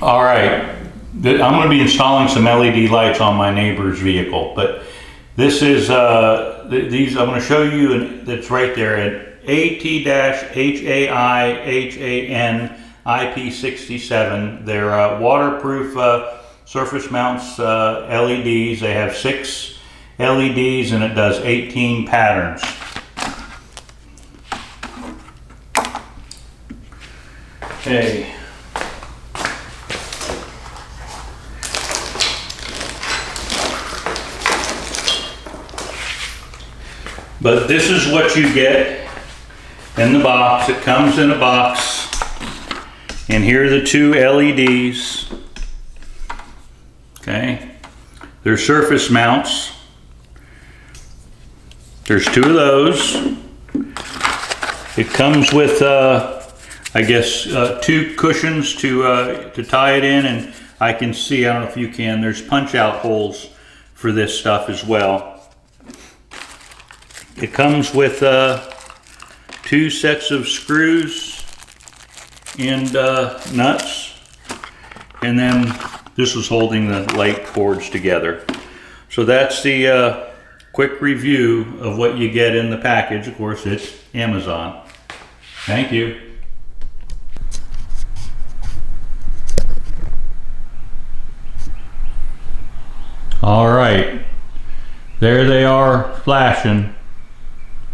All right, I'm going to be installing some LED lights on my neighbor's vehicle, but this is these I'm going to show you, and it's right there at AT-HAIHAN IP67. They're waterproof surface mounts LEDs. They have 6 LEDs and it does 18 patterns. Okay. But this is what you get in the box. It comes in a box. And here are the 2 LEDs. Okay. They're surface mounts. There's 2 of those. It comes with, I guess, 2 cushions to tie it in. And I can see, I don't know if you can, there's punch out holes for this stuff as well. It comes with 2 sets of screws and nuts, and then this is holding the light cords together. So that's the quick review of what you get in the package. Of course, it's Amazon. Thank you. All right, there they are flashing.